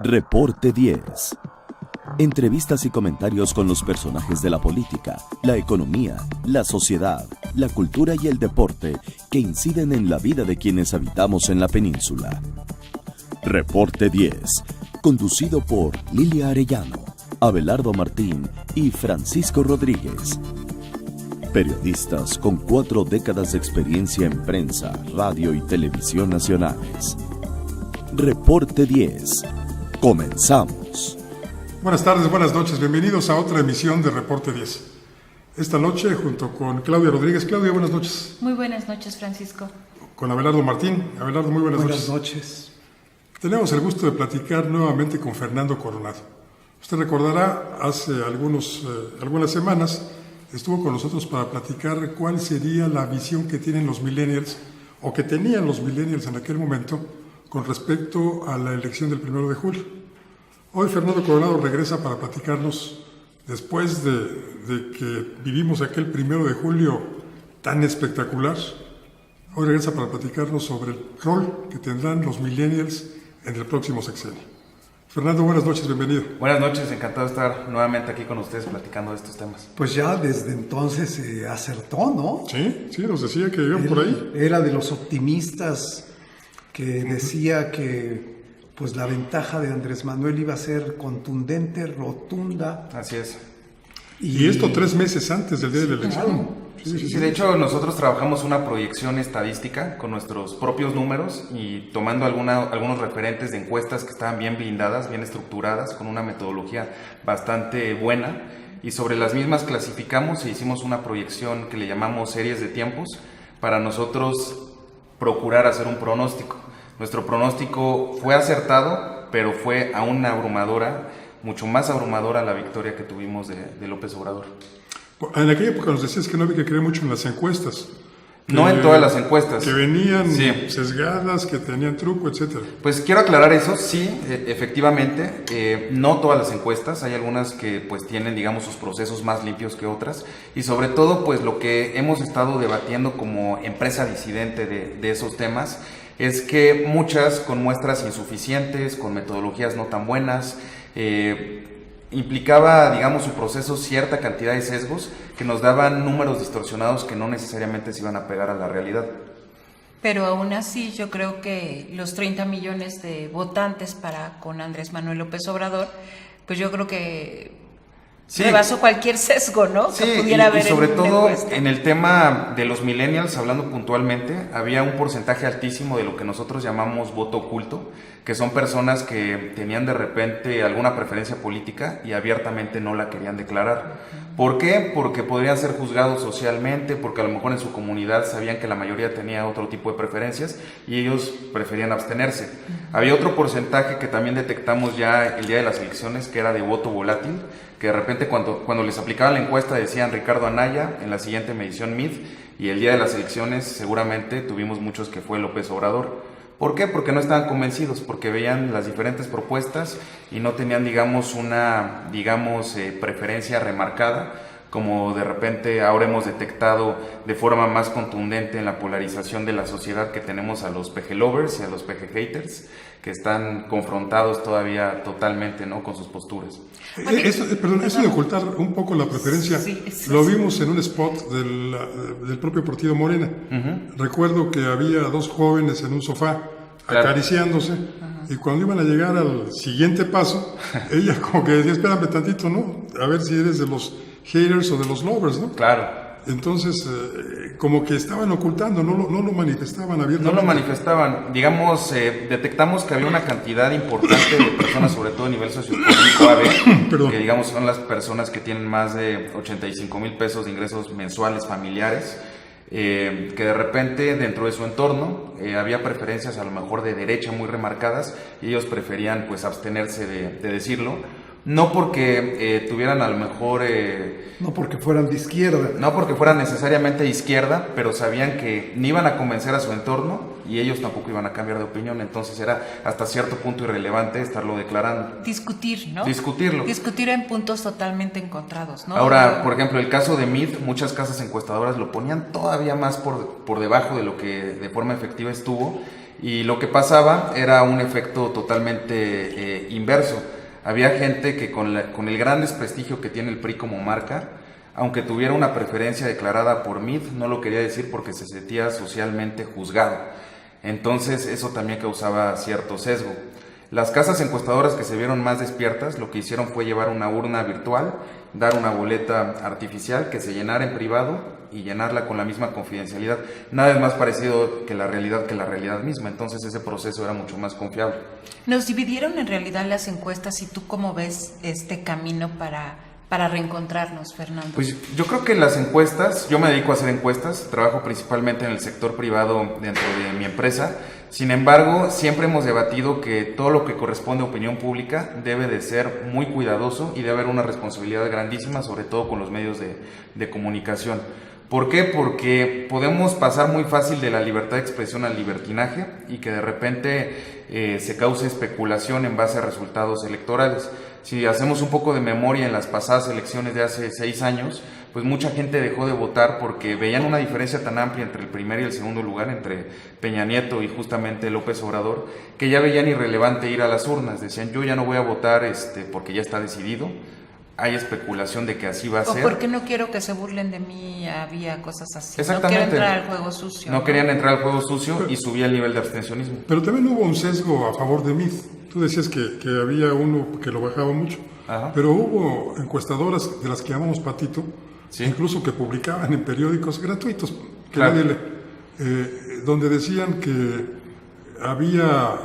Reporte 10. Entrevistas y comentarios con los personajes de la política, la economía, la sociedad, la cultura y el deporte que inciden en la vida de quienes habitamos en la península. Reporte 10, conducido por Lilia Arellano, Abelardo Martín y Francisco Rodríguez. Periodistas con 4 décadas de experiencia en prensa, radio y televisión nacionales. Reporte 10. Comenzamos. Buenas tardes, buenas noches. Bienvenidos a otra emisión de Reporte 10. Esta noche, junto con Claudia Rodríguez. Claudia, buenas noches. Muy buenas noches, Francisco. Con Abelardo Martín. Abelardo, muy buenas noches. Buenas noches. Tenemos el gusto de platicar nuevamente con Fernando Coronado. Usted recordará, hace algunas semanas estuvo con nosotros para platicar cuál sería la visión que tienen los millennials, o que tenían los millennials en aquel momento, con respecto a la elección del 1 de julio. Hoy Fernando Coronado regresa para platicarnos, después de que vivimos aquel 1 de julio tan espectacular. Hoy regresa para platicarnos sobre el rol que tendrán los millennials en el próximo sexenio. Fernando, buenas noches, bienvenido. Buenas noches, encantado de estar nuevamente aquí con ustedes platicando de estos temas. Pues ya desde entonces se acertó, ¿no? Sí, nos decía que iban por ahí. Era de los optimistas que decía que pues la ventaja de Andrés Manuel iba a ser contundente, rotunda. Así es. Y esto 3 meses antes del día de la elección. Claro. Sí, de hecho nosotros trabajamos una proyección estadística con nuestros propios números y tomando algunos referentes de encuestas que estaban bien blindadas, bien estructuradas, con una metodología bastante buena, y sobre las mismas clasificamos e hicimos una proyección que le llamamos series de tiempos para nosotros procurar hacer un pronóstico. Nuestro pronóstico fue acertado, pero fue aún abrumadora, mucho más abrumadora la victoria que tuvimos de López Obrador. En aquella época nos decías que no había que creer mucho en las encuestas. No en todas las encuestas. Que venían sí, sesgadas, que tenían truco, etcétera. Pues quiero aclarar eso, sí, efectivamente, no todas las encuestas, hay algunas que pues tienen, digamos, sus procesos más limpios que otras, y sobre todo pues lo que hemos estado debatiendo como empresa disidente de esos temas es que muchas con muestras insuficientes, con metodologías no tan buenas, implicaba, digamos, su proceso cierta cantidad de sesgos que nos daban números distorsionados que no necesariamente se iban a pegar a la realidad. Pero aún así yo creo que los 30 millones de votantes con Andrés Manuel López Obrador, pues yo creo que sí, rebasó cualquier sesgo, ¿no? Sí, que pudiera haber y sobre todo encuesta. En el tema de los millennials, hablando puntualmente, había un porcentaje altísimo de lo que nosotros llamamos voto oculto, que son personas que tenían de repente alguna preferencia política y abiertamente no la querían declarar. ¿Por qué? Porque podrían ser juzgados socialmente, porque a lo mejor en su comunidad sabían que la mayoría tenía otro tipo de preferencias y ellos preferían abstenerse. Había otro porcentaje que también detectamos ya el día de las elecciones, que era de voto volátil, que de repente cuando les aplicaban la encuesta decían Ricardo Anaya, en la siguiente medición Mid, y el día de las elecciones seguramente tuvimos muchos que fue López Obrador. ¿Por qué? Porque no estaban convencidos, porque veían las diferentes propuestas y no tenían, digamos, una preferencia remarcada, como de repente ahora hemos detectado de forma más contundente en la polarización de la sociedad, que tenemos a los PG lovers y a los PG haters, que están confrontados todavía totalmente, ¿no?, con sus posturas. Eso de ocultar un poco la preferencia, lo vimos en un spot del propio partido Morena. Recuerdo que había 2 jóvenes en un sofá acariciándose, y cuando iban a llegar al siguiente paso, ella como que decía, espérame tantito, ¿no? A ver si eres de los haters o de los lovers, ¿no? Claro. Entonces, como que estaban ocultando, no lo manifestaban abiertamente. No lo manifestaban, digamos, detectamos que había una cantidad importante de personas, sobre todo a nivel socioeconómico AB, que digamos son las personas que tienen más de 85,000 pesos de ingresos mensuales familiares, que de repente dentro de su entorno había preferencias a lo mejor de derecha muy remarcadas, y ellos preferían pues abstenerse de decirlo, no porque tuvieran a lo mejor... no porque fueran de izquierda. No porque fueran necesariamente de izquierda, pero sabían que ni iban a convencer a su entorno y ellos tampoco iban a cambiar de opinión, entonces era hasta cierto punto irrelevante estarlo declarando. Discutir, ¿no? Discutirlo. Discutir en puntos totalmente encontrados, ¿no? Ahora, por ejemplo, el caso de Meade, muchas casas encuestadoras lo ponían todavía más por debajo de lo que de forma efectiva estuvo, y lo que pasaba era un efecto totalmente inverso. Había gente que con el gran desprestigio que tiene el PRI como marca, aunque tuviera una preferencia declarada por Meade, no lo quería decir porque se sentía socialmente juzgado. Entonces eso también causaba cierto sesgo. Las casas encuestadoras que se vieron más despiertas, lo que hicieron fue llevar una urna virtual, dar una boleta artificial que se llenara en privado y llenarla con la misma confidencialidad. Nada es más parecido que la realidad misma, entonces ese proceso era mucho más confiable. Nos dividieron en realidad las encuestas, y tú cómo ves este camino para reencontrarnos, Fernando. Pues yo creo que las encuestas, yo me dedico a hacer encuestas, trabajo principalmente en el sector privado dentro de mi empresa. Sin embargo, siempre hemos debatido que todo lo que corresponde a opinión pública debe de ser muy cuidadoso y debe haber una responsabilidad grandísima, sobre todo con los medios de comunicación. ¿Por qué? Porque podemos pasar muy fácil de la libertad de expresión al libertinaje y que de repente se cause especulación en base a resultados electorales. Si hacemos un poco de memoria en las pasadas elecciones de hace 6 años, pues mucha gente dejó de votar porque veían una diferencia tan amplia entre el primer y el segundo lugar, entre Peña Nieto y justamente López Obrador, que ya veían irrelevante ir a las urnas. Decían, yo ya no voy a votar porque ya está decidido. Hay especulación de que así va a ser. O porque no quiero que se burlen de mí, había cosas así. Exactamente. No quiero entrar al juego sucio. No querían entrar al juego sucio y subía el nivel de abstencionismo. Pero también hubo un sesgo a favor de Meade. Tú decías que había uno que lo bajaba mucho. Ajá. Pero hubo encuestadoras de las que llamamos Patito, Sí. incluso que publicaban en periódicos gratuitos, que Claro. nadie donde decían que había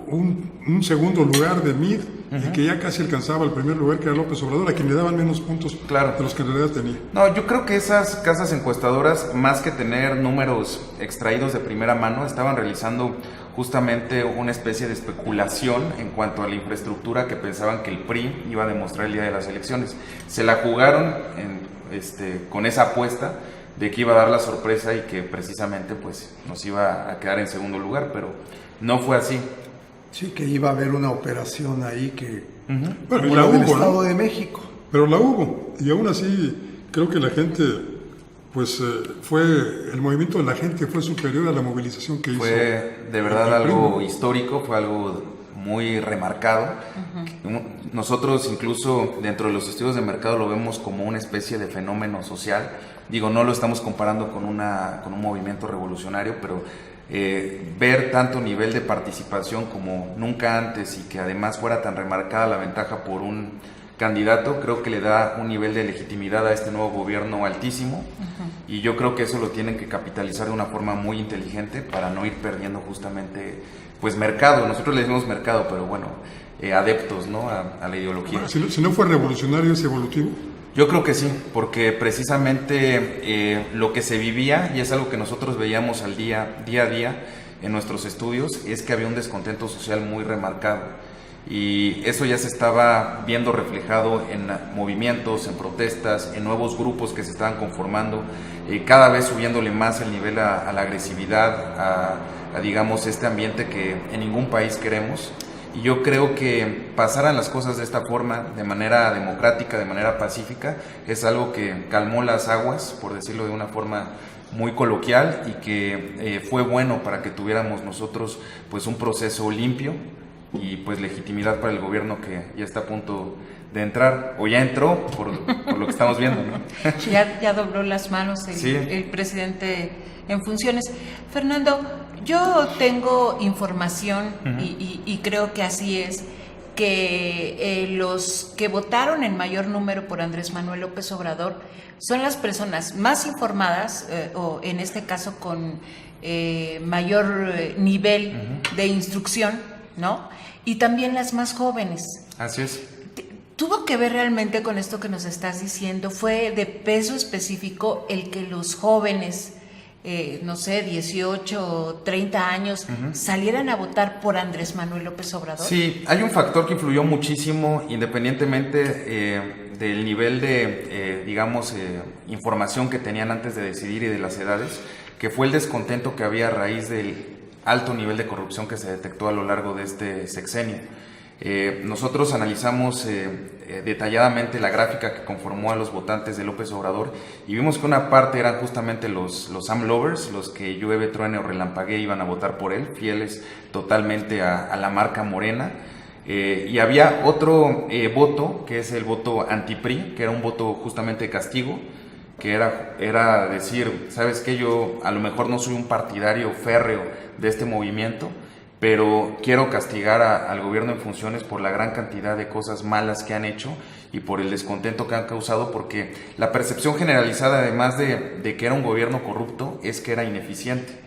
un segundo lugar de Meade y que ya casi alcanzaba el primer lugar, que era López Obrador, a quien le daban menos puntos Claro. de los que en realidad tenía. No, yo creo que esas casas encuestadoras, más que tener números extraídos de primera mano, estaban realizando justamente una especie de especulación en cuanto a la infraestructura que pensaban que el PRI iba a demostrar el día de las elecciones. Se la jugaron con esa apuesta de que iba a dar la sorpresa y que precisamente pues nos iba a quedar en segundo lugar, pero no fue así. Sí, que iba a haber una operación ahí que... Bueno, y como la la del hubo, Estado ¿no? de México. Pero la hubo, y aún así creo que la gente, pues el movimiento de la gente fue superior a la movilización que hizo. Fue de verdad el PRI, algo ¿no? histórico, fue algo muy remarcado. Nosotros incluso dentro de los estudios de mercado lo vemos como una especie de fenómeno social. Digo, no lo estamos comparando con un movimiento revolucionario, pero ver tanto nivel de participación como nunca antes y que además fuera tan remarcada la ventaja por un candidato, creo que le da un nivel de legitimidad a este nuevo gobierno altísimo. Y yo creo que eso lo tienen que capitalizar de una forma muy inteligente para no ir perdiendo justamente pues mercado. Nosotros le decimos mercado, pero bueno, adeptos, ¿no? a la ideología. Bueno, si no fue revolucionario, es evolutivo. Yo creo que sí, porque precisamente lo que se vivía, y es algo que nosotros veíamos al día a día en nuestros estudios, es que había un descontento social muy remarcado. Y eso ya se estaba viendo reflejado en movimientos, en protestas, en nuevos grupos que se estaban conformando, cada vez subiéndole más el nivel a la agresividad, a digamos este ambiente que en ningún país queremos. Y yo creo que pasaran las cosas de esta forma, de manera democrática, de manera pacífica, es algo que calmó las aguas, por decirlo de una forma muy coloquial, y que fue bueno para que tuviéramos nosotros pues un proceso limpio y pues legitimidad para el gobierno que ya está a punto de entrar, o ya entró por lo que estamos viendo, ¿no? Ya dobló las manos Sí. el presidente en funciones. Fernando, yo tengo información y creo que así es, que los que votaron en mayor número por Andrés Manuel López Obrador son las personas más informadas, o en este caso con mayor nivel de instrucción, ¿no? Y también las más jóvenes. Así es. ¿Tuvo que ver realmente con esto que nos estás diciendo? ¿Fue de peso específico el que los jóvenes no sé, 18, 30 años, salieran a votar por Andrés Manuel López Obrador? Sí, hay un factor que influyó muchísimo, independientemente del nivel de, información que tenían antes de decidir y de las edades, que fue el descontento que había a raíz del alto nivel de corrupción que se detectó a lo largo de este sexenio. Nosotros analizamos detalladamente la gráfica que conformó a los votantes de López Obrador y vimos que una parte eran justamente los AMLovers, los que llueve, truene o relampaguee iban a votar por él, fieles totalmente a la marca Morena. Y había otro voto, que es el voto anti-PRI, que era un voto justamente de castigo, que era decir, ¿sabes qué? Yo a lo mejor no soy un partidario férreo de este movimiento, pero quiero castigar al gobierno en funciones por la gran cantidad de cosas malas que han hecho y por el descontento que han causado, porque la percepción generalizada, además de que era un gobierno corrupto, es que era ineficiente.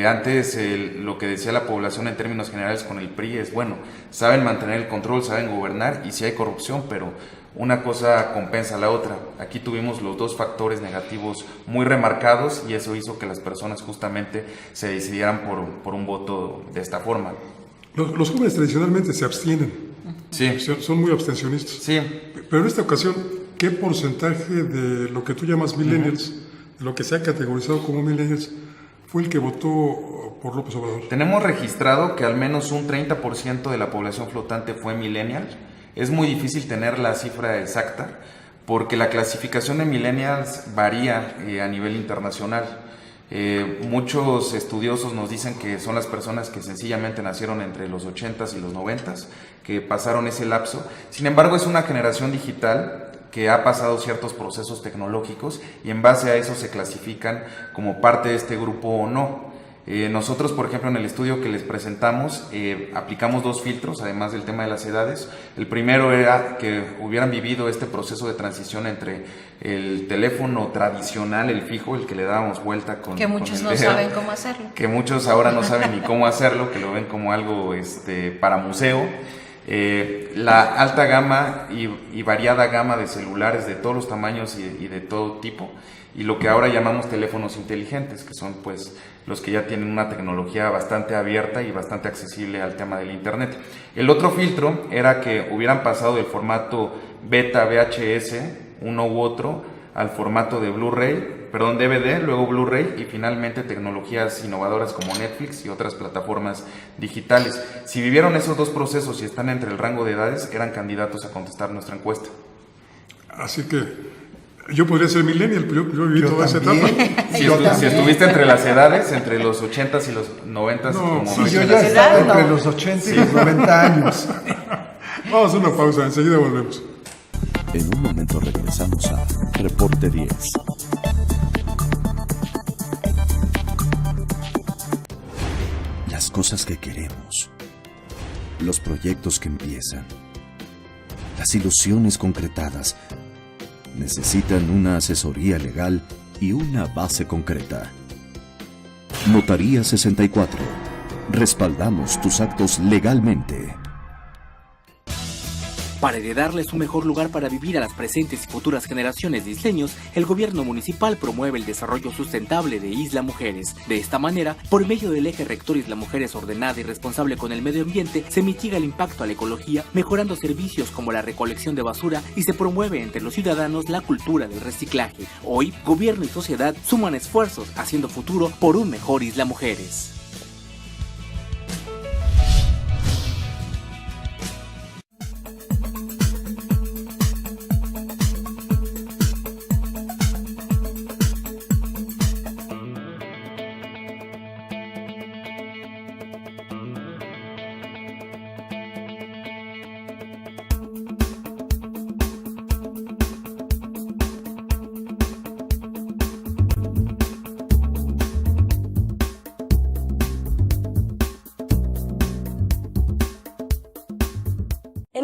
Antes lo que decía la población en términos generales con el PRI es, bueno, saben mantener el control, saben gobernar y sí hay corrupción, pero una cosa compensa a la otra. Aquí tuvimos los dos factores negativos muy remarcados y eso hizo que las personas justamente se decidieran por un voto de esta forma. Los jóvenes tradicionalmente se abstienen. Sí. Son muy abstencionistas. Sí. Pero en esta ocasión, ¿qué porcentaje de lo que tú llamas millennials, de lo que se ha categorizado como millennials, fue el que votó por López Obrador? Tenemos registrado que al menos un 30% de la población flotante fue millennial. Es muy difícil tener la cifra exacta porque la clasificación de millennials varía a nivel internacional. Muchos estudiosos nos dicen que son las personas que sencillamente nacieron entre los 80s y los 90s, que pasaron ese lapso. Sin embargo, es una generación digital que ha pasado ciertos procesos tecnológicos y en base a eso se clasifican como parte de este grupo o no. Nosotros, por ejemplo, en el estudio que les presentamos, aplicamos dos filtros, además del tema de las edades. El primero era que hubieran vivido este proceso de transición entre el teléfono tradicional, el fijo, el que le dábamos vuelta con que muchos con no el dedo, saben cómo hacerlo. Que muchos ahora no saben ni cómo hacerlo, que lo ven como algo para museo. La alta gama y variada gama de celulares de todos los tamaños y de todo tipo, y lo que ahora llamamos teléfonos inteligentes, que son pues los que ya tienen una tecnología bastante abierta y bastante accesible al tema del internet. El otro filtro era que hubieran pasado del formato beta VHS, uno u otro, al formato de DVD, luego Blu-ray y finalmente tecnologías innovadoras como Netflix y otras plataformas digitales. Si vivieron esos dos procesos y están entre el rango de edades, eran candidatos a contestar nuestra encuesta. Así que yo podría ser millennial, pero yo viví toda esa etapa. Si estuviste entre las edades, entre los 80s y los 90s, No, como sí, Yo mencionas. ya estaba entre los 80 y los 90 años. Vamos a una pausa, enseguida volvemos. En un momento regresamos a Reporte 10. Las cosas que queremos, los proyectos que empiezan, las ilusiones concretadas, necesitan una asesoría legal y una base concreta. Notaría 64. Respaldamos tus actos legalmente. Para heredarles un mejor lugar para vivir a las presentes y futuras generaciones de isleños, el gobierno municipal promueve el desarrollo sustentable de Isla Mujeres. De esta manera, por medio del eje rector Isla Mujeres ordenada y responsable con el medio ambiente, se mitiga el impacto a la ecología, mejorando servicios como la recolección de basura y se promueve entre los ciudadanos la cultura del reciclaje. Hoy, gobierno y sociedad suman esfuerzos haciendo futuro por un mejor Isla Mujeres.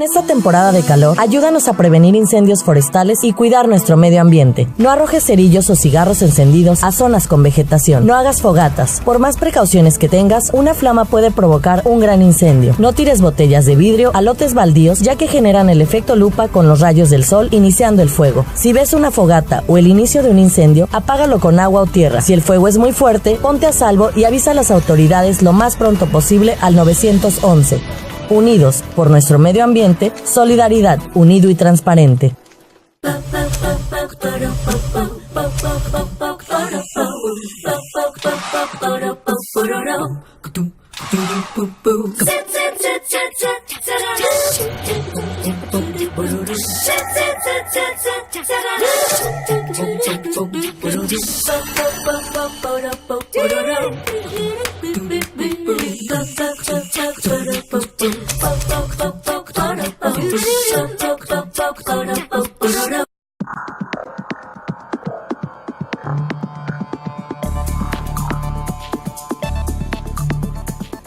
En esta temporada de calor, ayúdanos a prevenir incendios forestales y cuidar nuestro medio ambiente. No arrojes cerillos o cigarros encendidos a zonas con vegetación. No hagas fogatas. Por más precauciones que tengas, una flama puede provocar un gran incendio. No tires botellas de vidrio a lotes baldíos, ya que generan el efecto lupa con los rayos del sol iniciando el fuego. Si ves una fogata o el inicio de un incendio, apágalo con agua o tierra. Si el fuego es muy fuerte, ponte a salvo y avisa a las autoridades lo más pronto posible al 911. Unidos por nuestro medio ambiente, solidaridad, unido y transparente.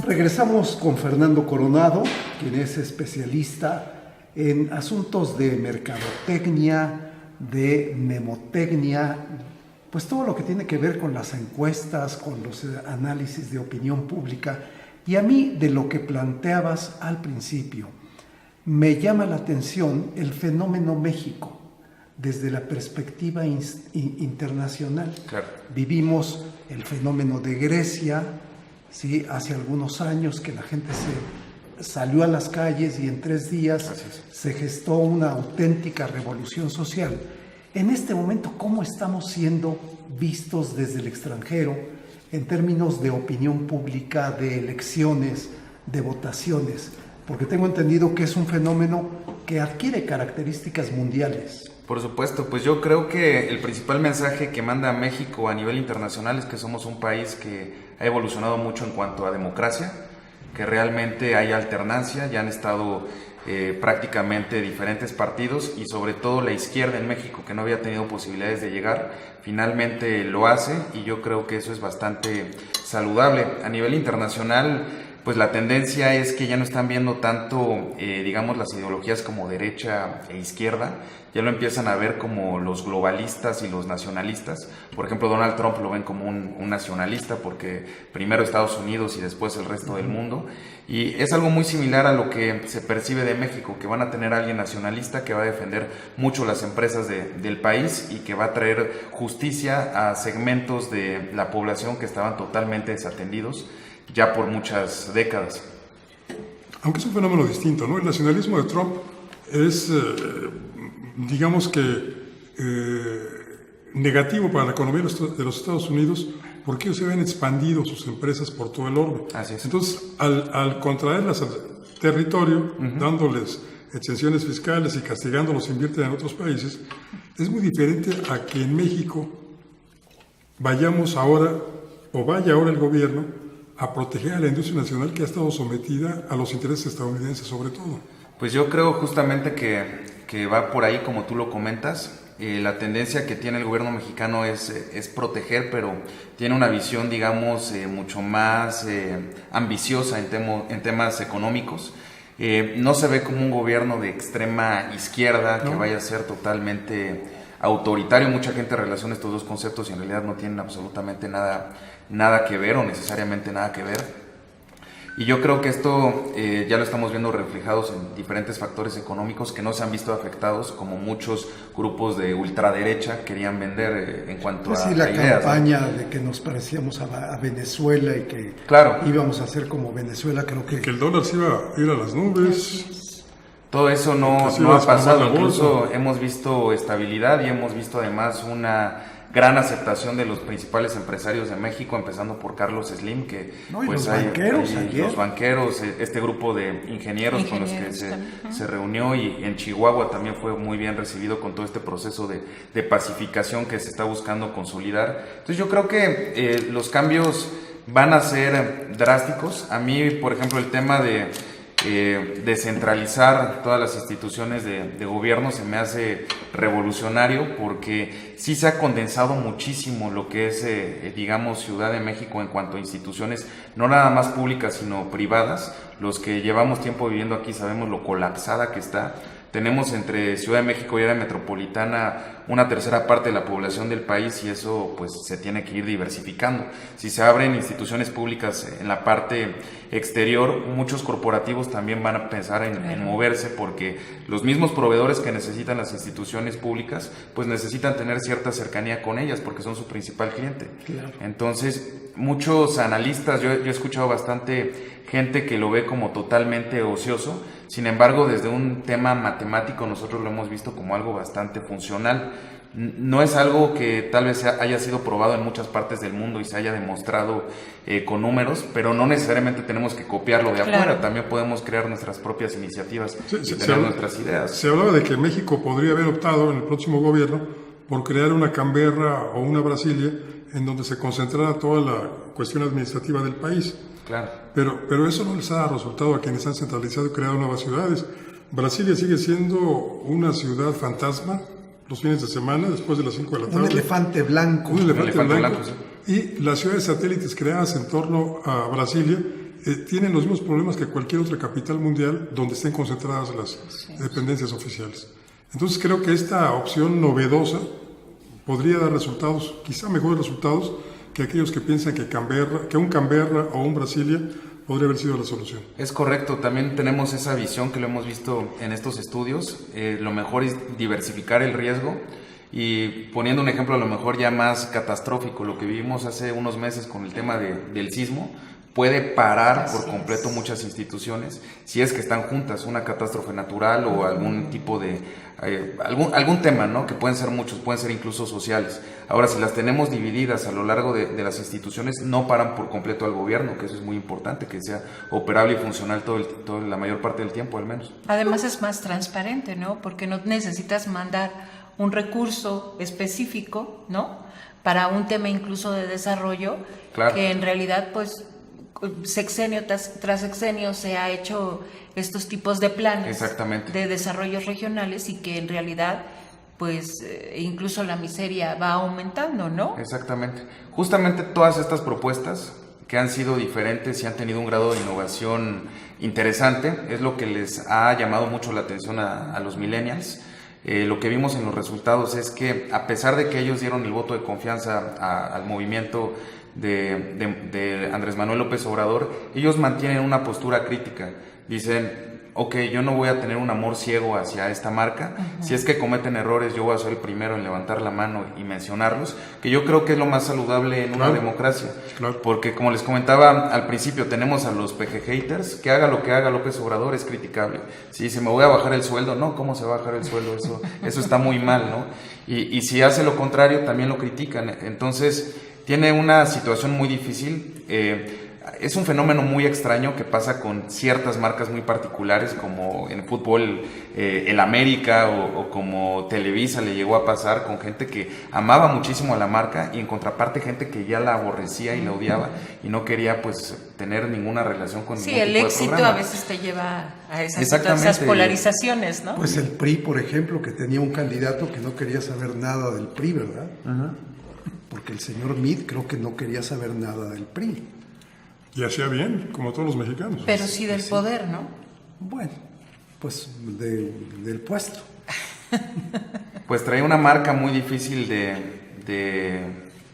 Regresamos con Fernando Coronado, quien es especialista en asuntos de mercadotecnia, de memotecnia, pues todo lo que tiene que ver con las encuestas, con los análisis de opinión pública. Y a mí, de lo que planteabas al principio, me llama la atención el fenómeno México desde la perspectiva internacional. Claro. Vivimos el fenómeno de Grecia, ¿sí? Hace algunos años que la gente salió a las calles y en 3 días se gestó una auténtica revolución social. En este momento, ¿cómo estamos siendo vistos desde el extranjero en términos de opinión pública, de elecciones, de votaciones? Porque tengo entendido que es un fenómeno que adquiere características mundiales. Por supuesto, pues yo creo que el principal mensaje que manda México a nivel internacional es que somos un país que ha evolucionado mucho en cuanto a democracia, que realmente hay alternancia, ya han estado prácticamente diferentes partidos y sobre todo la izquierda en México, que no había tenido posibilidades de llegar, finalmente lo hace y yo creo que eso es bastante saludable. A nivel internacional, pues la tendencia es que ya no están viendo tanto, digamos, las ideologías como derecha e izquierda, ya lo empiezan a ver como los globalistas y los nacionalistas. Por ejemplo, Donald Trump lo ven como un nacionalista porque primero Estados Unidos y después el resto del mundo. Y es algo muy similar a lo que se percibe de México, que van a tener a alguien nacionalista que va a defender mucho las empresas del país y que va a traer justicia a segmentos de la población que estaban totalmente desatendidos ya por muchas décadas. Aunque es un fenómeno distinto, ¿no? El nacionalismo de Trump es, digamos que, negativo para la economía de los Estados Unidos porque ellos se habían expandido sus empresas por todo el orbe. Así es. Entonces, al contraerlas al territorio, dándoles exenciones fiscales y castigándolos, invierten en otros países, es muy diferente a que en México vayamos ahora, o vaya ahora el gobierno, a proteger a la industria nacional que ha estado sometida a los intereses estadounidenses sobre todo. Pues yo creo justamente que va por ahí como tú lo comentas. La tendencia que tiene el gobierno mexicano es proteger, pero tiene una visión, digamos, mucho más ambiciosa en temas económicos. No se ve como un gobierno de extrema izquierda que vaya a ser totalmente autoritario. Mucha gente relaciona estos dos conceptos y en realidad no tienen absolutamente nada que ver o necesariamente nada que ver. Y yo creo que esto ya lo estamos viendo reflejados en diferentes factores económicos que no se han visto afectados, como muchos grupos de ultraderecha querían vender en cuanto pues a sí, la ideas, campaña, ¿no? de que nos parecíamos a Venezuela y que claro, íbamos a ser como Venezuela, creo que el dólar se iba a ir a las nubes. Todo eso no ha pasado, incluso hemos visto estabilidad y hemos visto además una gran aceptación de los principales empresarios de México, empezando por Carlos Slim, que pues los banqueros, este grupo de ingenieros con los que se reunió, y en Chihuahua también fue muy bien recibido con todo este proceso de pacificación que se está buscando consolidar. Entonces yo creo que los cambios van a ser drásticos. A mí, por ejemplo, el tema de descentralizar todas las instituciones de gobierno se me hace revolucionario, porque sí se ha condensado muchísimo lo que es, digamos, Ciudad de México en cuanto a instituciones, no nada más públicas, sino privadas. Los que llevamos tiempo viviendo aquí sabemos lo colapsada que está. Tenemos entre Ciudad de México y área metropolitana una tercera parte de la población del país, y eso pues se tiene que ir diversificando. Si se abren instituciones públicas en la parte exterior, muchos corporativos también van a pensar en moverse, porque los mismos proveedores que necesitan las instituciones públicas pues necesitan tener cierta cercanía con ellas, porque son su principal cliente. Claro. Entonces, muchos analistas, yo he escuchado bastante gente que lo ve como totalmente ocioso. Sin embargo, desde un tema matemático nosotros lo hemos visto como algo bastante funcional. No es algo que tal vez haya sido probado en muchas partes del mundo y se haya demostrado con números, pero no necesariamente tenemos que copiarlo de afuera. También podemos crear nuestras propias iniciativas y tener nuestras ideas. Se hablaba de que México podría haber optado en el próximo gobierno por crear una Canberra o una Brasilia en donde se concentrara toda la cuestión administrativa del país. Claro. Pero eso no les ha dado resultado a quienes han centralizado y creado nuevas ciudades. Brasilia sigue siendo una ciudad fantasma los fines de semana, después de las 5 de la tarde. Un elefante blanco. Un elefante blanco. Sí. Y las ciudades satélites creadas en torno a Brasilia tienen los mismos problemas que cualquier otra capital mundial donde estén concentradas las dependencias oficiales. Entonces creo que esta opción novedosa podría dar resultados, quizá mejores resultados, que aquellos que piensan que un Canberra o un Brasilia podría haber sido la solución. Es correcto, también tenemos esa visión que lo hemos visto en estos estudios. Lo mejor es diversificar el riesgo, y poniendo un ejemplo a lo mejor ya más catastrófico, lo que vivimos hace unos meses con el tema del sismo, puede parar por completo muchas instituciones si es que están juntas, una catástrofe natural o algún tipo de algún tema, ¿no? Que pueden ser muchos, pueden ser incluso sociales. Ahora, si las tenemos divididas a lo largo de las instituciones, no paran por completo al gobierno, que eso es muy importante, que sea operable y funcional la mayor parte del tiempo, al menos. Además es más transparente, ¿no? Porque no necesitas mandar un recurso específico, ¿no? Para un tema incluso de desarrollo, claro, que en realidad pues sexenio tras sexenio se ha hecho estos tipos de planes de desarrollos regionales, y que en realidad pues incluso la miseria va aumentando, ¿no? Exactamente. Justamente todas estas propuestas que han sido diferentes y han tenido un grado de innovación interesante es lo que les ha llamado mucho la atención a los millennials. Lo que vimos en los resultados es que, a pesar de que ellos dieron el voto de confianza al movimiento de Andrés Manuel López Obrador, ellos mantienen una postura crítica. Dicen, ok, yo no voy a tener un amor ciego hacia esta marca. Si es que cometen errores, yo voy a ser el primero en levantar la mano y mencionarlos, que yo creo que es lo más saludable en una democracia. Porque, como les comentaba al principio, tenemos a los PG haters, que haga lo que haga López Obrador es criticable. Si dice, me voy a bajar el sueldo, no, ¿cómo se va a bajar el sueldo? Eso está muy mal, ¿no? Y si hace lo contrario, también lo critican. Entonces, tiene una situación muy difícil. Es un fenómeno muy extraño que pasa con ciertas marcas muy particulares, como en fútbol el América o como Televisa le llegó a pasar, con gente que amaba muchísimo a la marca y en contraparte gente que ya la aborrecía y la odiaba y no quería pues tener ninguna relación con ningún tipo de programa. Sí, el éxito a veces te lleva a esas polarizaciones, ¿no? Pues el PRI, por ejemplo, que tenía un candidato que no quería saber nada del PRI, ¿verdad? Porque el señor Meade creo que no quería saber nada del PRI. Y hacía bien, como todos los mexicanos. Pero sí del poder, ¿no? Bueno, pues del puesto. Pues traía una marca muy difícil de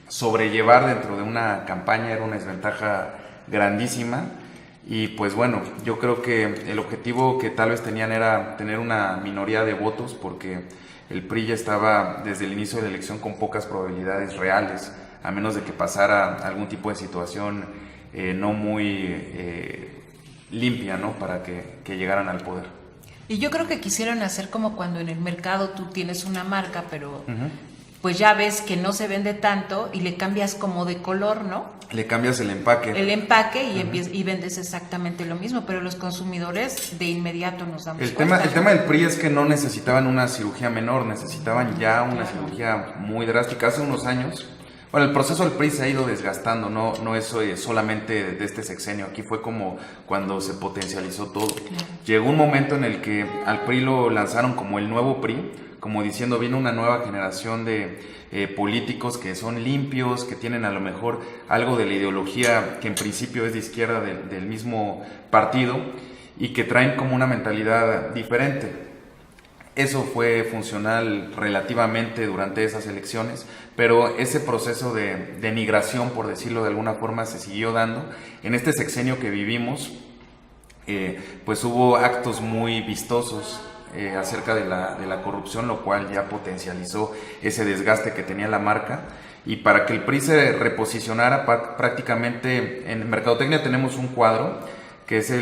sobrellevar dentro de una campaña, era una desventaja grandísima. Y pues bueno, yo creo que el objetivo que tal vez tenían era tener una minoría de votos, porque el PRI ya estaba desde el inicio de la elección con pocas probabilidades reales, a menos de que pasara algún tipo de situación no muy limpia, ¿no? Para que llegaran al poder. Y yo creo que quisieron hacer como cuando en el mercado tú tienes una marca, pero pues ya ves que no se vende tanto y le cambias como de color, ¿no? Le cambias el empaque. Y vendes exactamente lo mismo, pero los consumidores de inmediato nos damos cuenta. El tema del PRI es que no necesitaban una cirugía menor, necesitaban ya una cirugía muy drástica. Hace unos años, Bueno, el proceso del PRI se ha ido desgastando, no es solamente de este sexenio. Aquí fue como cuando se potencializó todo. Claro. Llegó un momento en el que al PRI lo lanzaron como el nuevo PRI, como diciendo, viene una nueva generación de políticos que son limpios, que tienen a lo mejor algo de la ideología que en principio es de izquierda del mismo partido y que traen como una mentalidad diferente. Eso fue funcional relativamente durante esas elecciones, pero ese proceso de denigración, por decirlo de alguna forma, se siguió dando. En este sexenio que vivimos, pues hubo actos muy vistosos acerca de la corrupción, lo cual ya potencializó ese desgaste que tenía la marca. Y para que el PRI se reposicionara prácticamente, en Mercadotecnia tenemos un cuadro que es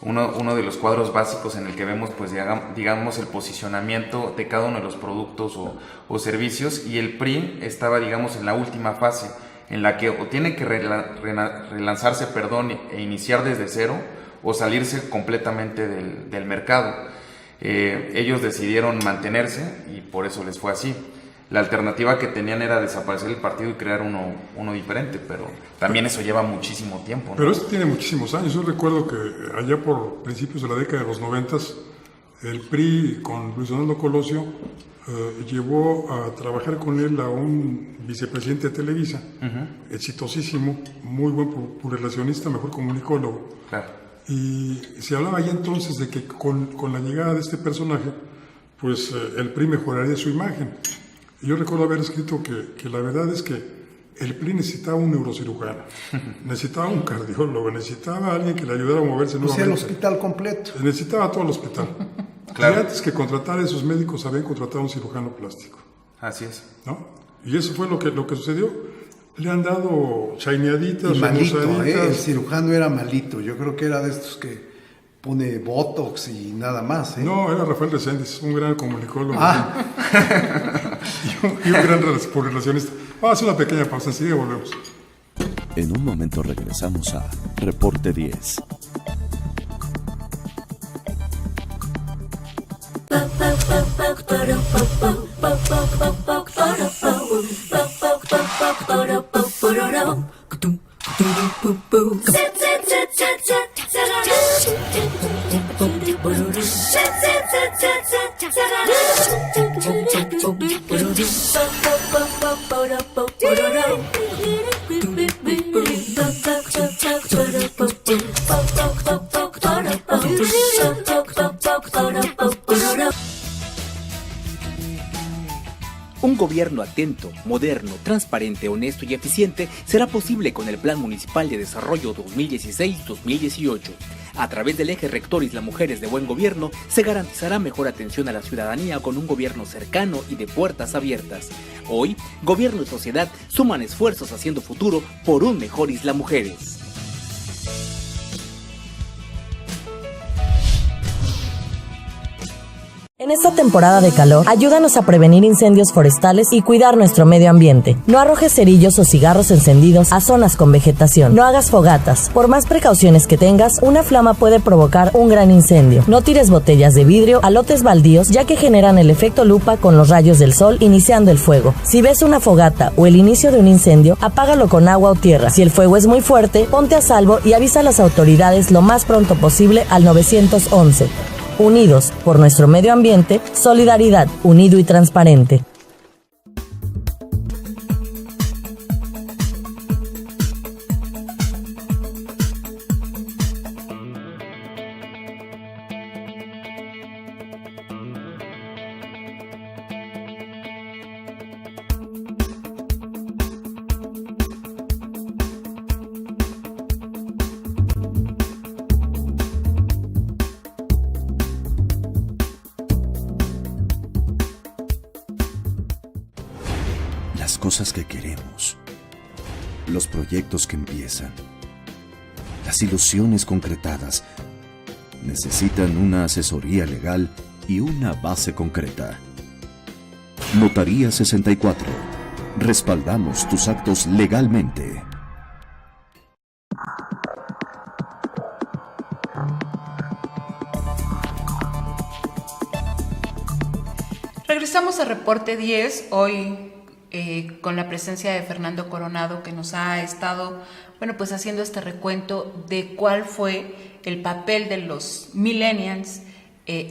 uno de los cuadros básicos en el que vemos, pues, digamos, el posicionamiento de cada uno de los productos o servicios, y el PRI estaba, digamos, en la última fase, en la que o tiene que relanzarse, e iniciar desde cero, o salirse completamente del mercado. Ellos decidieron mantenerse y por eso les fue así. La alternativa que tenían era desaparecer el partido y crear uno diferente, pero también eso lleva muchísimo tiempo, ¿no? Pero esto tiene muchísimos años. Yo recuerdo que allá por principios de la década de los 90, el PRI con Luis Donaldo Colosio llevó a trabajar con él a un vicepresidente de Televisa, exitosísimo, muy buen publicacionista, mejor comunicólogo. Claro. Y se hablaba ya entonces de que con la llegada de este personaje, pues el PRI mejoraría su imagen. Y yo recuerdo haber escrito que la verdad es que el PRI necesitaba un neurocirujano, necesitaba un cardiólogo, necesitaba alguien que le ayudara a moverse nuevamente. O sea, el hospital completo. Necesitaba todo el hospital. Claro. Y antes que contratar a esos médicos, habían contratado a un cirujano plástico. Así es. ¿No? Y eso fue lo que sucedió. Le han dado chaineaditas, malito, el cirujano era malito. Yo creo que era de estos que pone botox y nada más. No, era Rafael Reséndiz, un gran comunicólogo. y un gran relacionista. Vamos a hacer una pequeña pausa, enseguida volvemos. En un momento regresamos a Reporte 10. Un gobierno atento, moderno, transparente, honesto y eficiente será posible con el Plan Municipal de Desarrollo 2016-2018. A través del eje rector Isla Mujeres de Buen Gobierno se garantizará mejor atención a la ciudadanía con un gobierno cercano y de puertas abiertas. Hoy, gobierno y sociedad suman esfuerzos haciendo futuro por un mejor Isla Mujeres. En esta temporada de calor, ayúdanos a prevenir incendios forestales y cuidar nuestro medio ambiente. No arrojes cerillos o cigarros encendidos a zonas con vegetación. No hagas fogatas. Por más precauciones que tengas, una flama puede provocar un gran incendio. No tires botellas de vidrio a lotes baldíos, ya que generan el efecto lupa con los rayos del sol iniciando el fuego. Si ves una fogata o el inicio de un incendio, apágalo con agua o tierra. Si el fuego es muy fuerte, ponte a salvo y avisa a las autoridades lo más pronto posible al 911. Unidos por nuestro medio ambiente, solidaridad, unido y transparente. Las cosas que queremos, los proyectos que empiezan, las ilusiones concretadas, necesitan una asesoría legal y una base concreta. Notaría 64. Respaldamos tus actos legalmente. Regresamos a Reporte 10, hoy con la presencia de Fernando Coronado, que nos ha estado, bueno, pues haciendo este recuento de cuál fue el papel de los millennials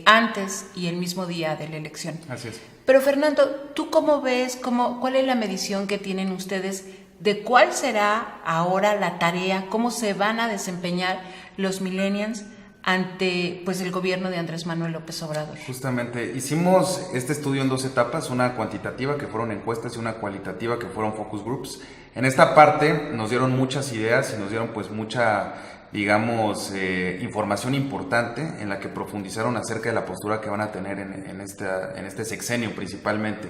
antes y el mismo día de la elección. Así es. Pero Fernando, ¿tú cómo ves, cuál es la medición que tienen ustedes de cuál será ahora la tarea, cómo se van a desempeñar los millennials ante pues el gobierno de Andrés Manuel López Obrador? Justamente, hicimos este estudio en 2 etapas, una cuantitativa que fueron encuestas y una cualitativa que fueron focus groups. En esta parte nos dieron muchas ideas y nos dieron pues mucha, digamos, información importante en la que profundizaron acerca de la postura que van a tener en este sexenio principalmente.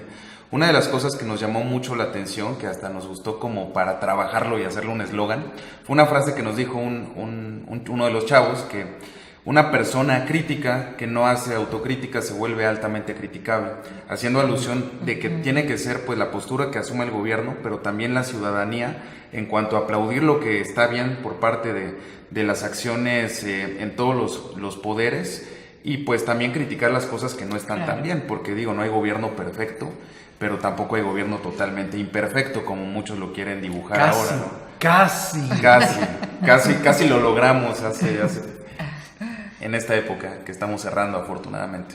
Una de las cosas que nos llamó mucho la atención, que hasta nos gustó como para trabajarlo y hacerle un eslogan, fue una frase que nos dijo uno de los chavos, que una persona crítica que no hace autocrítica se vuelve altamente criticable, haciendo alusión de que tiene que ser pues la postura que asume el gobierno, pero también la ciudadanía en cuanto a aplaudir lo que está bien por parte de las acciones en todos los poderes y pues también criticar las cosas que no están tan bien, porque digo, no hay gobierno perfecto, pero tampoco hay gobierno totalmente imperfecto como muchos lo quieren dibujar ahora, ¿no? Casi lo logramos en esta época que estamos cerrando afortunadamente.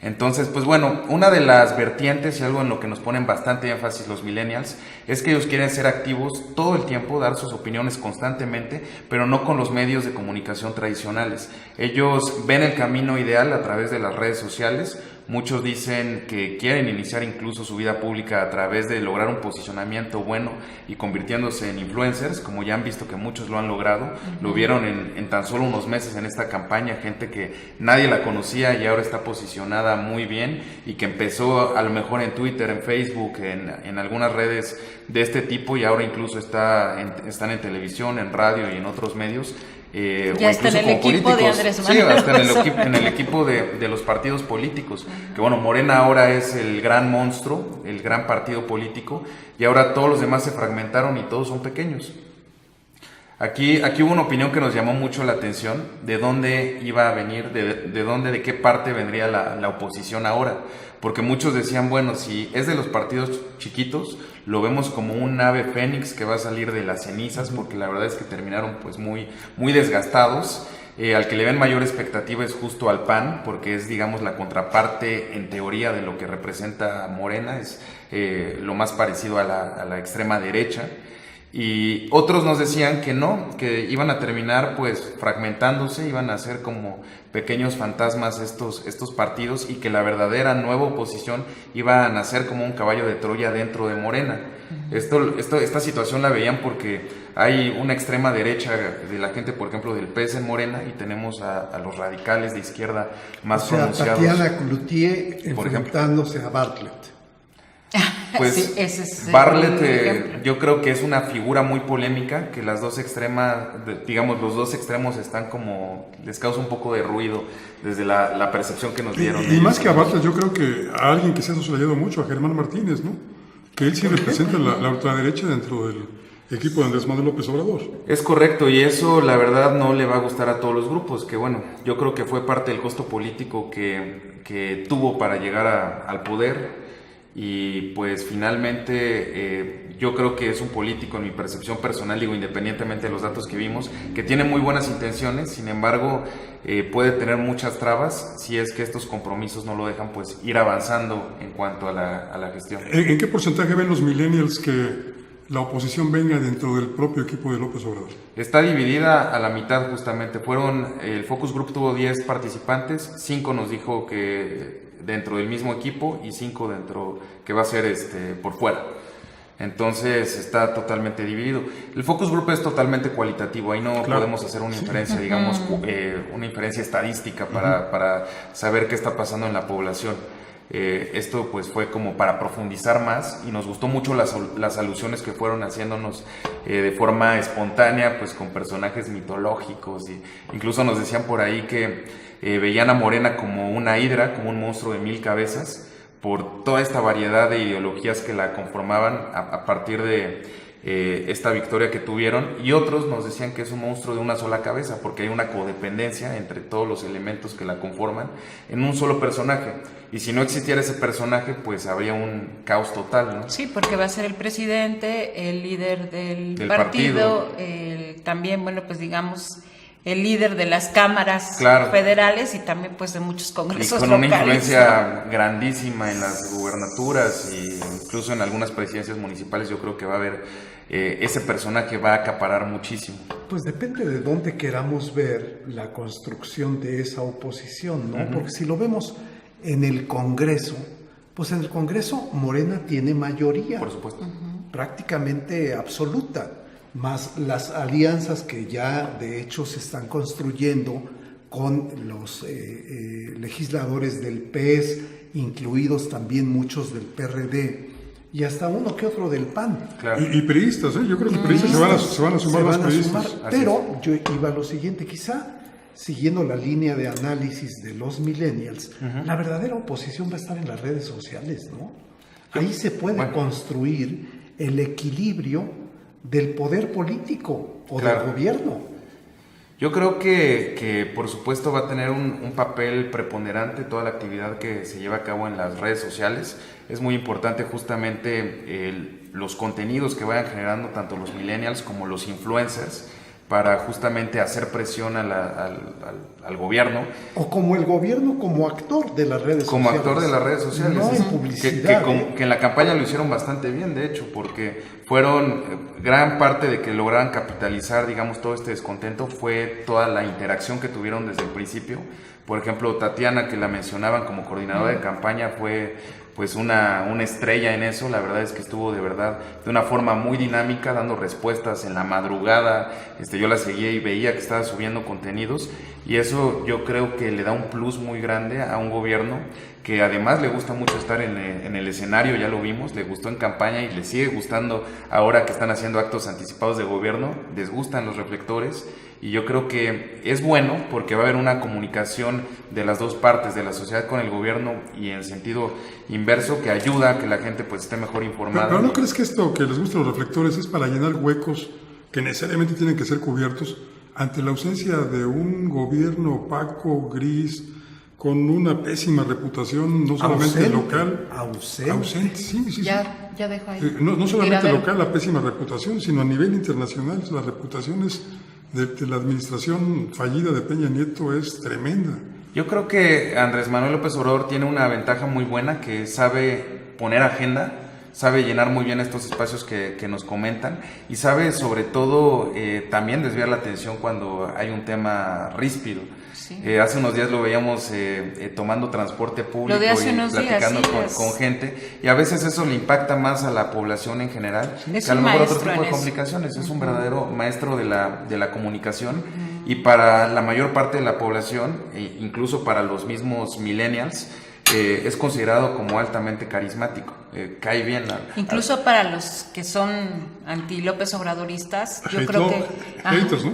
Entonces, pues bueno, una de las vertientes y algo en lo que nos ponen bastante énfasis los millennials es que ellos quieren ser activos todo el tiempo, dar sus opiniones constantemente, pero no con los medios de comunicación tradicionales. Ellos ven el camino ideal a través de las redes sociales. Muchos dicen que quieren iniciar incluso su vida pública a través de lograr un posicionamiento bueno y convirtiéndose en influencers, como ya han visto que muchos lo han logrado. Lo vieron en tan solo unos meses en esta campaña, gente que nadie la conocía y ahora está posicionada muy bien y que empezó a lo mejor en Twitter, en Facebook, en algunas redes de este tipo y ahora incluso están en televisión, en radio y en otros medios. Ya está en el equipo de Andrés Manuel. Sí, hasta en el equipo de los partidos políticos, que bueno, Morena ahora es el gran monstruo, el gran partido político, y ahora todos los demás se fragmentaron y todos son pequeños. Aquí hubo una opinión que nos llamó mucho la atención, de dónde iba a venir, de qué parte vendría la oposición ahora, porque muchos decían, bueno, si es de los partidos chiquitos, lo vemos como un ave fénix que va a salir de las cenizas, porque la verdad es que terminaron pues muy desgastados. Al que le ven mayor expectativa es justo al PAN, porque es, digamos, la contraparte en teoría de lo que representa Morena, es lo más parecido a la extrema derecha. Y otros nos decían que no, que iban a terminar pues fragmentándose, iban a ser como pequeños fantasmas estos partidos y que la verdadera nueva oposición iba a nacer como un caballo de Troya dentro de Morena. Esta situación la veían porque hay una extrema derecha de la gente, por ejemplo, del PS en Morena, y tenemos a los radicales de izquierda más pronunciados. Tatiana Cloutier enfrentándose a Bartlett. Pues sí, ese es Bartlett yo creo que es una figura muy polémica, que las dos extremas, digamos, los dos extremos están como, les causa un poco de ruido desde la percepción que nos dieron. Y más que a Bartlett, yo creo que a alguien que se ha soslayado mucho, a Germán Martínez, ¿no? Que él sí representa la ultraderecha dentro del equipo de Andrés Manuel López Obrador. Es correcto, y eso la verdad no le va a gustar a todos los grupos, que bueno, yo creo que fue parte del costo político que tuvo para llegar al poder. Y pues finalmente yo creo que es un político, en mi percepción personal, digo, independientemente de los datos que vimos, que tiene muy buenas intenciones, sin embargo puede tener muchas trabas si es que estos compromisos no lo dejan pues ir avanzando en cuanto a la gestión. ¿En qué porcentaje ven los millennials que la oposición venga dentro del propio equipo de López Obrador? Está dividida a la mitad justamente. El focus group tuvo 10 participantes, 5 nos dijo que dentro del mismo equipo y 5 dentro que va a ser por fuera. Entonces está totalmente dividido. El focus group es totalmente cualitativo, ahí no podemos hacer una inferencia, digamos, una inferencia estadística para saber qué está pasando en la población. Esto pues fue como para profundizar más y nos gustó mucho las alusiones que fueron haciéndonos de forma espontánea, pues con personajes mitológicos, y incluso nos decían por ahí que veían a Morena como una hidra, como un monstruo de 1000 cabezas, por toda esta variedad de ideologías que la conformaban a partir de esta victoria que tuvieron, y otros nos decían que es un monstruo de una sola cabeza, porque hay una codependencia entre todos los elementos que la conforman en un solo personaje, y si no existiera ese personaje, pues habría un caos total, ¿no? Sí, porque va a ser el presidente, el líder del partido. También, bueno, pues digamos, el líder de las cámaras federales y también pues de muchos congresos locales. Y con locales, una influencia grandísima en las gubernaturas e incluso en algunas presidencias municipales. Yo creo que va a haber, ese personaje va a acaparar muchísimo. Pues depende de dónde queramos ver la construcción de esa oposición, ¿no? Porque si lo vemos en el Congreso, pues en el Congreso Morena tiene mayoría. Por supuesto. Prácticamente absoluta. Más las alianzas que ya de hecho se están construyendo con los legisladores del PES, incluidos también muchos del PRD y hasta uno que otro del PAN. Claro. Y priistas, yo creo que priistas se van a sumar los priistas. Pero yo iba a lo siguiente, quizá siguiendo la línea de análisis de los millennials, la verdadera oposición va a estar en las redes sociales, ¿no? Ahí se puede construir el equilibrio del poder político o del gobierno. Yo creo que por supuesto va a tener un papel preponderante toda la actividad que se lleva a cabo en las redes sociales. Es muy importante justamente los contenidos que vayan generando tanto los millennials como los influencers para justamente hacer presión al gobierno. O como el gobierno como actor de las redes sociales. Como actor de las redes sociales. No en publicidad. Que en la campaña lo hicieron bastante bien, de hecho, porque fueron gran parte de que lograran capitalizar, digamos, todo este descontento fue toda la interacción que tuvieron desde el principio. Por ejemplo, Tatiana, que la mencionaban como coordinadora de campaña, fue pues una estrella en eso. La verdad es que estuvo de verdad de una forma muy dinámica, dando respuestas en la madrugada. Yo la seguía y veía que estaba subiendo contenidos, y eso yo creo que le da un plus muy grande a un gobierno que además le gusta mucho estar en el escenario. Ya lo vimos, le gustó en campaña y le sigue gustando ahora que están haciendo actos anticipados de gobierno. Les gustan los reflectores, y yo creo que es bueno porque va a haber una comunicación de las dos partes, de la sociedad con el gobierno y en sentido inverso, que ayuda a que la gente pues esté mejor informada. Pero ¿no crees que esto que les gustan los reflectores es para llenar huecos que necesariamente tienen que ser cubiertos ante la ausencia de un gobierno opaco, gris, con una pésima reputación, no solamente local? Ausente, sí. Ya dejo ahí. No solamente local la pésima reputación, sino a nivel internacional. Las reputaciones de la administración fallida de Peña Nieto es tremenda. Yo creo que Andrés Manuel López Obrador tiene una ventaja muy buena, que sabe poner agenda, sabe llenar muy bien estos espacios que nos comentan, y sabe sobre todo también desviar la atención cuando hay un tema ríspido. Sí. Hace unos días lo veíamos tomando transporte público y platicando con gente, y a veces eso le impacta más a la población en general que a lo mejor otro tipo de complicaciones. Es un verdadero maestro de la comunicación, y para la mayor parte de la población, incluso para los mismos millennials, es considerado como altamente carismático, cae bien. Incluso para los que son anti-López Obradoristas, yo creo que...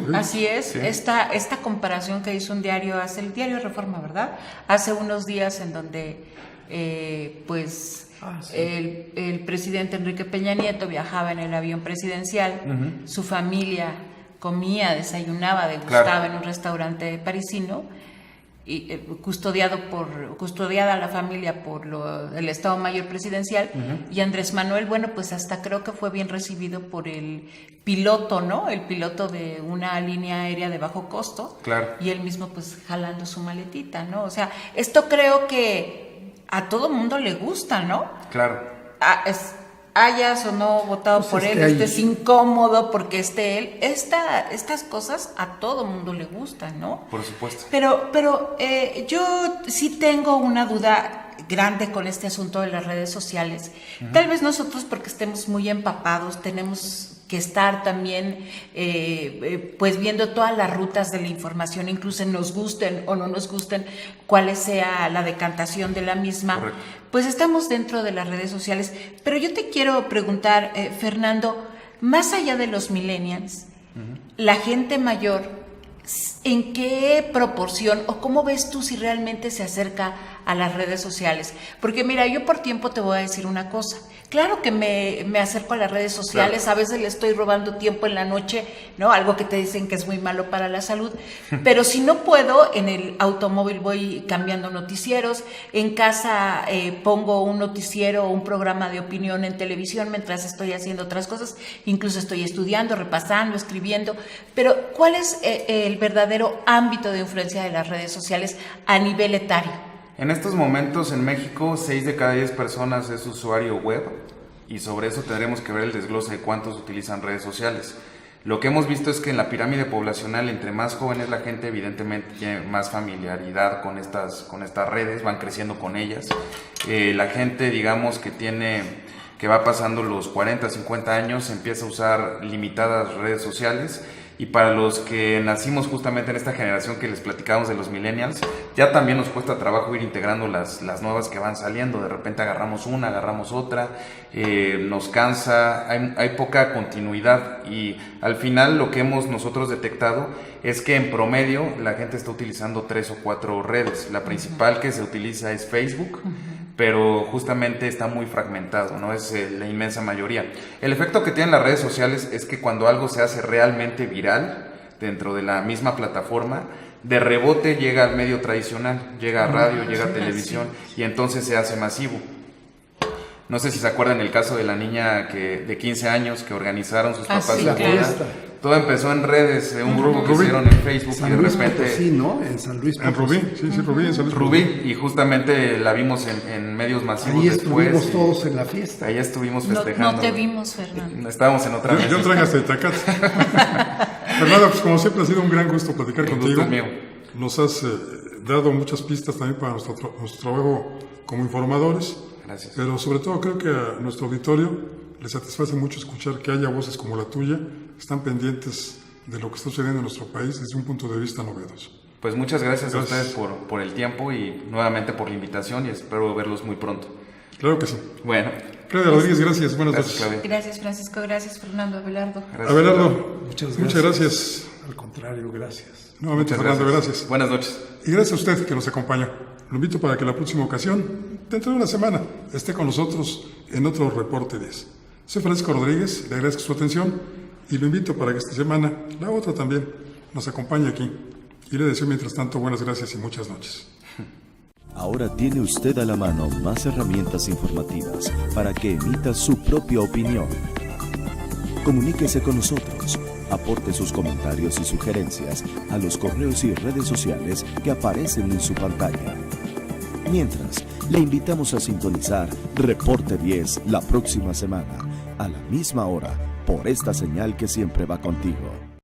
¿no? Así es, sí. Esta comparación que hizo el diario Reforma, ¿verdad? Hace unos días, en donde el presidente Enrique Peña Nieto viajaba en el avión presidencial, su familia comía, desayunaba, degustaba en un restaurante parisino, y custodiada la familia por el Estado Mayor Presidencial, y Andrés Manuel, bueno, pues hasta creo que fue bien recibido por el piloto, ¿no? El piloto de una línea aérea de bajo costo, y él mismo pues jalando su maletita, ¿no? O sea, esto creo que a todo mundo le gusta, ¿no? Claro. Hayas o no votado por él, es incómodo porque esté él. Estas cosas a todo mundo le gustan, ¿no? Por supuesto. Pero yo sí tengo una duda grande con este asunto de las redes sociales. Tal vez nosotros, porque estemos muy empapados, tenemos que estar también pues viendo todas las rutas de la información, incluso nos gusten o no nos gusten, cuál sea la decantación de la misma. Correcto. Pues estamos dentro de las redes sociales. Pero yo te quiero preguntar, Fernando, más allá de los millennials, la gente mayor, ¿en qué proporción o cómo ves tú si realmente se acerca a las redes sociales. Porque mira, yo por tiempo te voy a decir una cosa. Claro que me acerco a las redes sociales, claro. A veces le estoy robando tiempo en la noche, ¿no? Algo que te dicen que es muy malo para la salud. Pero si no puedo, en el automóvil voy cambiando noticieros, en casa pongo un noticiero o un programa de opinión en televisión mientras estoy haciendo otras cosas, incluso estoy estudiando, repasando, escribiendo. Pero ¿cuál es el verdadero ámbito de influencia de las redes sociales a nivel etario? En estos momentos en México 6 de cada 10 personas es usuario web y sobre eso tendremos que ver el desglose de cuántos utilizan redes sociales. Lo que hemos visto es que en la pirámide poblacional, entre más jóvenes la gente, evidentemente tiene más familiaridad con estas redes, van creciendo con ellas. La gente, digamos, que va pasando los 40, 50 años, empieza a usar limitadas redes sociales. Y para los que nacimos justamente en esta generación que les platicamos de los millennials, ya también nos cuesta trabajo ir integrando las nuevas que van saliendo. De repente agarramos una, agarramos otra, nos cansa, hay poca continuidad y al final lo que hemos nosotros detectado es que en promedio la gente está utilizando 3 o 4 redes. La principal que se utiliza es Facebook, pero justamente está muy fragmentado, no es la inmensa mayoría. El efecto que tienen las redes sociales es que cuando algo se hace realmente viral dentro de la misma plataforma, de rebote llega al medio tradicional, llega a radio, llega a televisión y entonces se hace masivo. No sé si se acuerdan el caso de la niña de 15 años que organizaron sus papás sí, la boda. Todo empezó en redes, un grupo que hicieron en Facebook y de repente... Sí, ¿no? En San Luis Potosí. En Rubí, sí, Rubí, en San Luis Rubí, y justamente la vimos en medios masivos ahí después. Ahí estuvimos todos en la fiesta. Ahí estuvimos festejando. No te vimos, Fernando. Estábamos en otra mesa. Yo traigo hasta Itacate. Fernando, pues como siempre ha sido un gran gusto platicar contigo. Gusto mío. Nos has dado muchas pistas también para nuestro trabajo como informadores. Gracias. Pero sobre todo creo que a nuestro auditorio le satisface mucho escuchar que haya voces como la tuya que están pendientes de lo que está sucediendo en nuestro país desde un punto de vista novedoso. Pues muchas gracias a ustedes por el tiempo y nuevamente por la invitación y espero verlos muy pronto. Claro que sí. Bueno. Claudia Rodríguez, gracias. Buenas noches. Claudia. Gracias, Francisco. Gracias, Fernando. Abelardo. Gracias. Abelardo, Muchas gracias. Al contrario, gracias. Nuevamente, Muchas Fernando, gracias. Buenas noches. Y gracias a usted que nos acompañó. Lo invito para que la próxima ocasión, dentro de una semana, esté con nosotros en otro Reporte 10. Soy Francisco Rodríguez, le agradezco su atención y lo invito para que esta semana, la otra también, nos acompañe aquí. Y le deseo mientras tanto buenas gracias y muchas noches. Ahora tiene usted a la mano más herramientas informativas para que emita su propia opinión. Comuníquese con nosotros. Aporte sus comentarios y sugerencias a los correos y redes sociales que aparecen en su pantalla. Mientras, le invitamos a sintonizar Reporte 10 la próxima semana, a la misma hora, por esta señal que siempre va contigo.